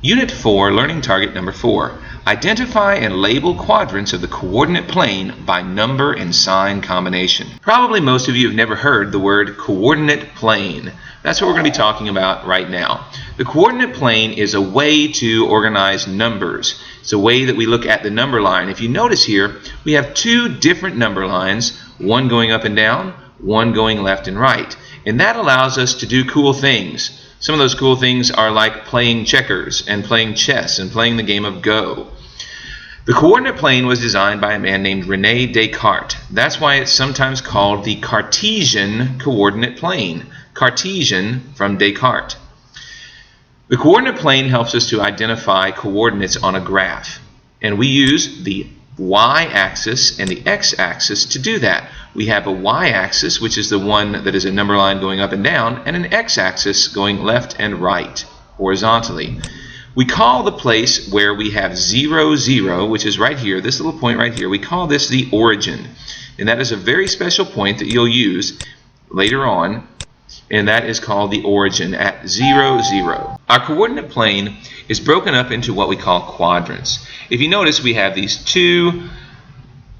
Unit 4, Learning Target Number 4. Identify and label quadrants of the coordinate plane by number and sign combination. Probably most of you have never heard the word coordinate plane. That's what we're going to be talking about right now. The coordinate plane is a way to organize numbers. It's a way that we look at the number line. If you notice here, we have two different number lines, one going up and down, one going left and right. And that allows us to do cool things. Some of those cool things are like playing checkers and playing chess and playing the game of Go. The coordinate plane was designed by a man named René Descartes. That's why it's sometimes called the Cartesian coordinate plane. Cartesian from Descartes. The coordinate plane helps us to identify coordinates on a graph. And we use the y-axis and the x-axis to do that. We have a y-axis, which is the one that is a number line going up and down, and an x-axis going left and right, horizontally. We call the place where we have 0, 0, which is right here, this little point right here, we call this the origin. And that is a very special point that you'll use later on, and that is called the origin at 0, 0. Our coordinate plane is broken up into what we call quadrants. If you notice, we have these two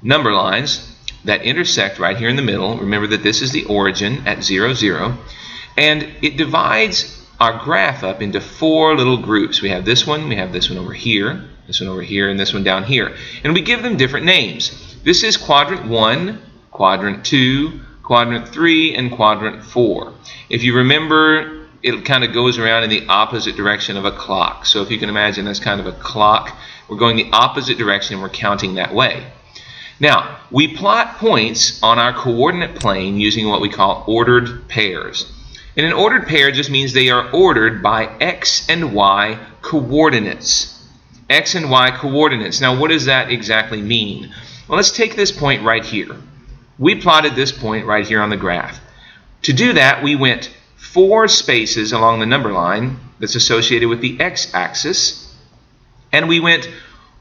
number lines that intersect right here in the middle. Remember that this is the origin at 0, 0. And it divides our graph up into four little groups. We have this one over here, this one over here, and this one down here. And we give them different names. This is quadrant 1, quadrant 2, quadrant 3, and quadrant 4. If you remember, it kind of goes around in the opposite direction of a clock. So if you can imagine, that's kind of a clock. We're going the opposite direction and we're counting that way. Now, we plot points on our coordinate plane using what we call ordered pairs. And an ordered pair just means they are ordered by x and y coordinates. X and y coordinates. Now, what does that exactly mean? Well, let's take this point right here. We plotted this point right here on the graph. To do that, we went 4 spaces along the number line that's associated with the x-axis, and we went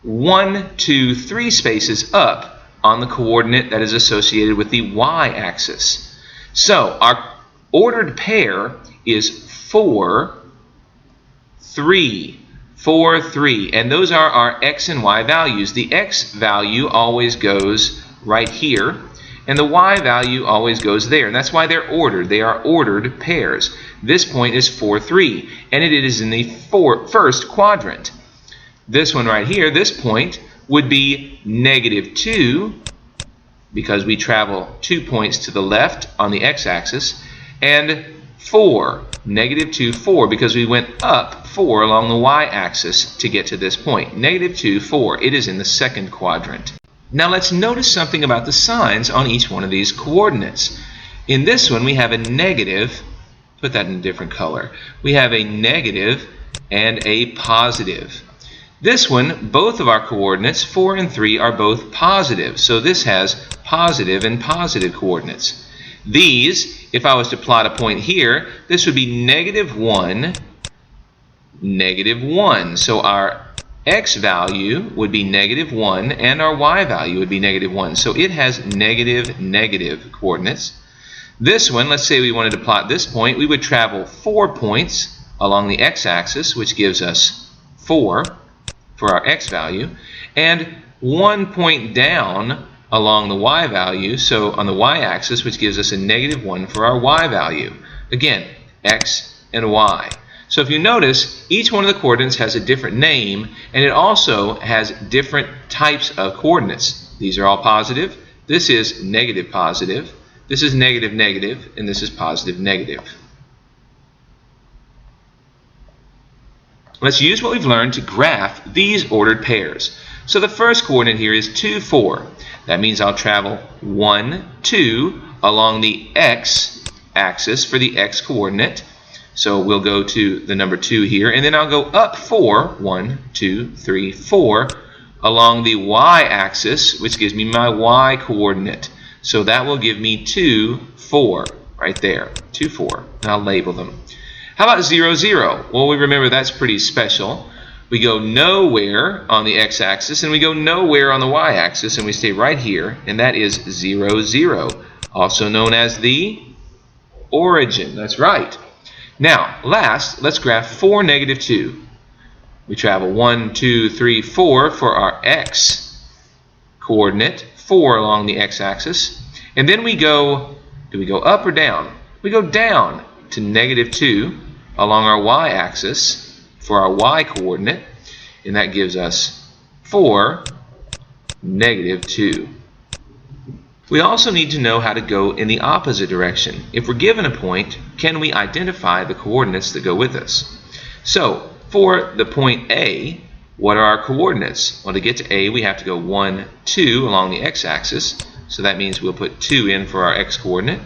1, 2, 3 spaces up on the coordinate that is associated with the y-axis. So our ordered pair is 4, 3, 4, 3, and those are our x and y values. The x value always goes right here, and the y value always goes there, and that's why they're ordered. They are ordered pairs. This point is 4, 3, and it is in the first quadrant. This one right here, this point, would be -2, because we travel 2 points to the left on the x-axis, and 4, -2, 4, because we went up 4 along the y-axis to get to this point. -2, 4. It is in the second quadrant. Now let's notice something about the signs on each one of these coordinates. In this one we have a negative, put that in a different color. We have a negative and a positive. This one, both of our coordinates, 4 and 3, are both positive. So this has positive and positive coordinates. These, if I was to plot a point here, this would be -1, -1. So our x value would be -1 and our y value would be -1. So it has negative coordinates. This one, let's say we wanted to plot this point, we would travel 4 points along the x-axis, which gives us 4 for our x value, and 1 point down along the y value, so on the y-axis, which gives us a -1 for our y value. Again, x and y. So if you notice, each one of the coordinates has a different name, and it also has different types of coordinates. These are all positive. This is negative positive. This is negative negative, and this is positive negative. Let's use what we've learned to graph these ordered pairs. So the first coordinate here is 2, 4. That means I'll travel 1, 2 along the x-axis for the x coordinate. So we'll go to the number 2 here, and then I'll go up 4, 1, 2, 3, 4, along the y-axis, which gives me my y coordinate. So that will give me 2, 4, right there, 2, 4, and I'll label them. How about 0, 0? Well, we remember that's pretty special. We go nowhere on the x-axis, and we go nowhere on the y-axis, and we stay right here, and that is 0, 0, also known as the origin. That's right. Now, last, let's graph 4, -2. We travel 1, 2, 3, 4 for our x coordinate, 4 along the x-axis. And then we go, do we go up or down? We go down to -2 along our y-axis for our y coordinate, and that gives us 4, -2. We also need to know how to go in the opposite direction. If we're given a point, can we identify the coordinates that go with us? So, for the point A, what are our coordinates? Well, to get to A, we have to go 1, 2 along the x-axis. So that means we'll put 2 in for our x-coordinate.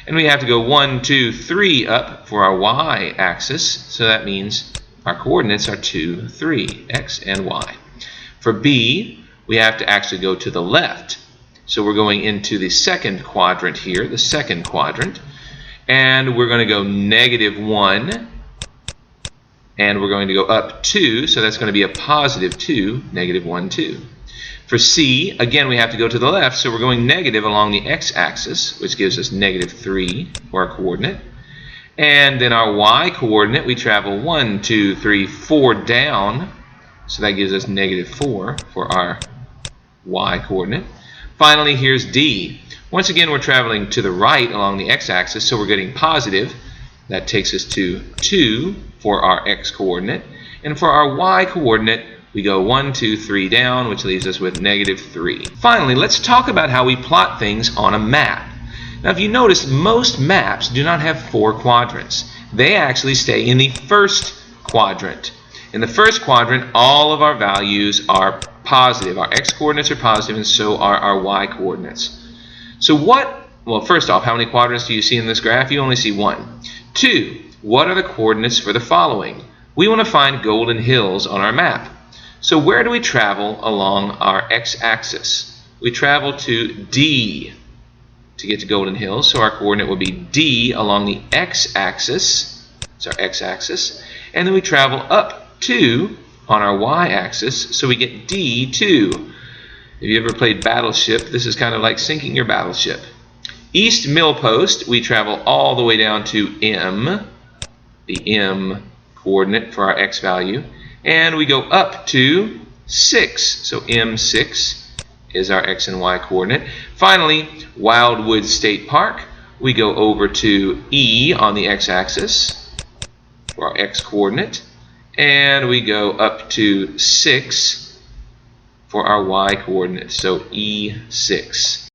And we have to go 1, 2, 3 up for our y-axis. So that means our coordinates are 2, 3, x and y. For B, we have to actually go to the left. So we're going into the second quadrant here, the second quadrant. And we're going to go -1. And we're going to go up 2, so that's going to be a +2, -1, 2. For C, again, we have to go to the left, so we're going negative along the x-axis, which gives us -3 for our coordinate. And then our y-coordinate, we travel 1, 2, 3, 4 down, so that gives us -4 for our y-coordinate. Finally, here's D. Once again, we're traveling to the right along the x-axis, so we're getting positive. That takes us to 2 for our x-coordinate. And for our y-coordinate, we go 1, 2, 3 down, which leaves us with -3. Finally, let's talk about how we plot things on a map. Now, if you notice, most maps do not have 4 quadrants. They actually stay in the first quadrant. In the first quadrant, all of our values are positive. Our x-coordinates are positive, and so are our y-coordinates. So well, first off, how many quadrants do you see in this graph? You only see 1. 2, what are the coordinates for the following? We want to find Golden Hills on our map. So where do we travel along our x-axis? We travel to D to get to Golden Hills, so our coordinate will be D along the x-axis. It's our x-axis. And then we travel up 2 on our y-axis, so we get D2. If you ever played Battleship, this is kind of like sinking your battleship. East Millpost, we travel all the way down to M, the M coordinate for our x value, and we go up to 6, so M6 is our x and y coordinate. Finally, Wildwood State Park, we go over to E on the x-axis for our x coordinate, and we go up to 6 for our y coordinate, so E6.